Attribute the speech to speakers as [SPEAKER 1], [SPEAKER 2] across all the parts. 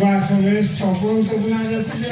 [SPEAKER 1] আসলে স্বপন স্বপ্না যাচ্ছে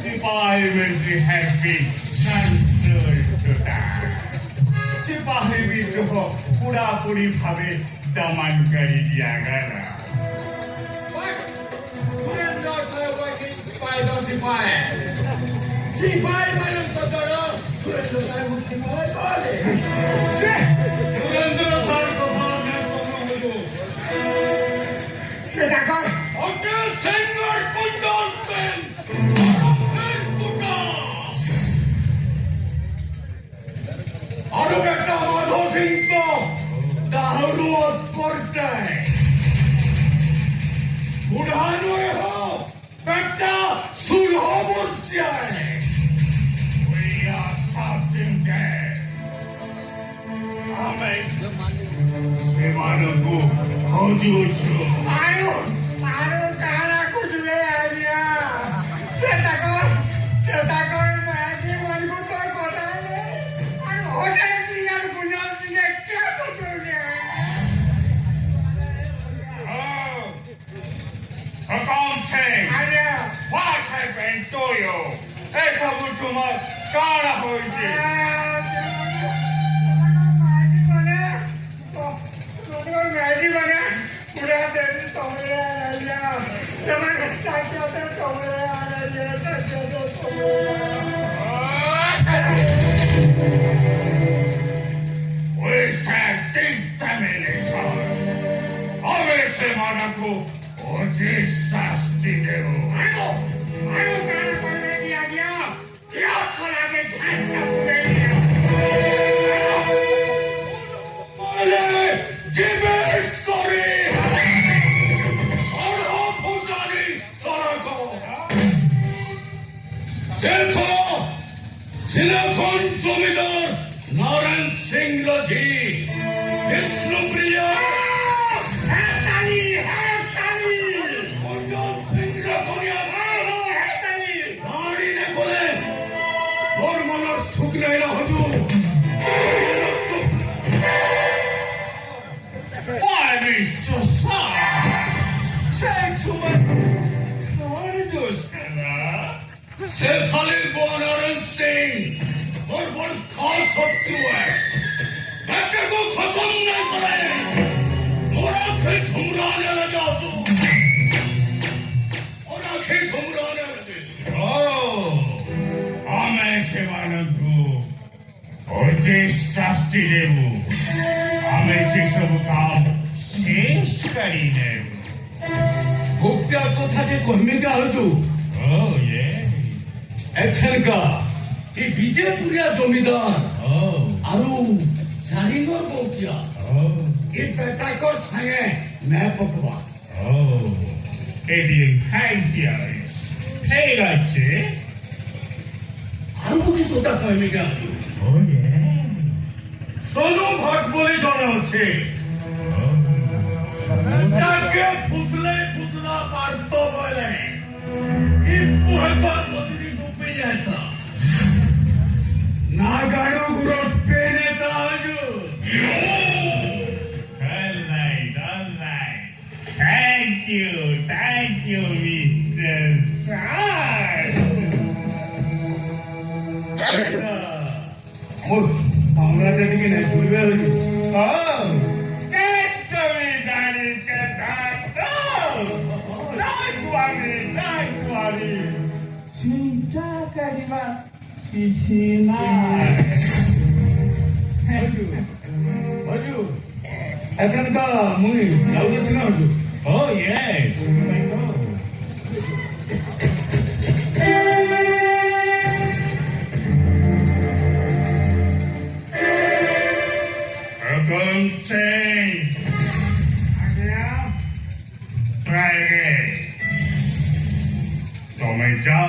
[SPEAKER 1] Sipai will be happy and to die. Sipai বিদ্রোহ পুরাপুরি ভাবে দমনকারী দিয়া গেল। সিপাই মানে তো ধরো সুরেন্দ্র স্যার মুক্তি পাওয়াই পারে। সুরেন্দ্র স্যার তো ভালো হলো সেটা কর হোটেল সেন্টার কুন্ডল পেন আরো একটা মাধব সিংহ দাহরুয়াত করতে বুড়ানো হোক একটা সুলহ বসিয়ায় We are certain that আমি সেମାନଙ୍କୁ ଖୋଜୁଛୁ ଆରୁ କାଣା ଖୋଜିବେ ଆଜ୍ଞା ସେଟାକ ମାଝି ମାନଙ୍କୁ ତ କଟାଇଲେ ଆଉ ହୋଟେଲ ସିଂ ଆଉ ଗୁଞ୍ଜନ ସିଂ क्या କରୁଛନ୍ତି Hakam Singh ଆଜ୍ଞା what happened to you ଏସବୁ ତୁମର କାଣା ହୋଇଛି मैगी बने पूरा दिन तोमरे आ रहा समय साथ तोमरे आ We shall determination. Always se manaku ojishasti devu. Ayo kana kone diya gaya. Kya sala ke dhasta pure. सिलाखन zamindar Narayan Singh रजी विष्णुप्रिया मंडल सिंह रखनिया नारी ने कोले और मनर सुख नहीं ना हजू Why these
[SPEAKER 2] शेरशाली नारायण सिंह और बड़खा शत्रु है बेटे को खत्म नहीं करे और आंखें ठुमराने लगा तू और आंखें ठुमराने लगे
[SPEAKER 3] हमें शिवानंद और जे शास्त्री देवू हमें से सब काम शेष करी देवू
[SPEAKER 2] भुट्टा को था जे कहमेगा हजू
[SPEAKER 3] ये
[SPEAKER 2] एखनका ये विजयपुरिया जमीदार आरु जारिंगर गोटिया ये बेटा को संगे मैं पटवा
[SPEAKER 3] এদিন খাইতে সেই আছে
[SPEAKER 2] आरु की तोता कहमेगा सोनू भट्ट बोले जाना होते ताके फुसले फुसला पारतो बोले ये पुहता मंत्री रूपे जाता नागानो गुरस पे नेता आजू
[SPEAKER 3] Thank you, Mr. Shah.
[SPEAKER 2] और हमरा देने के नहीं भूलवे होगी
[SPEAKER 3] जमींदारी के नागवारी चिंता करिबा किसिना
[SPEAKER 2] हजू एखनका मुई जाउदे सिना हजू
[SPEAKER 3] Oh yes, I know. Welcome, Singh. Try again. तो मैं जाऊं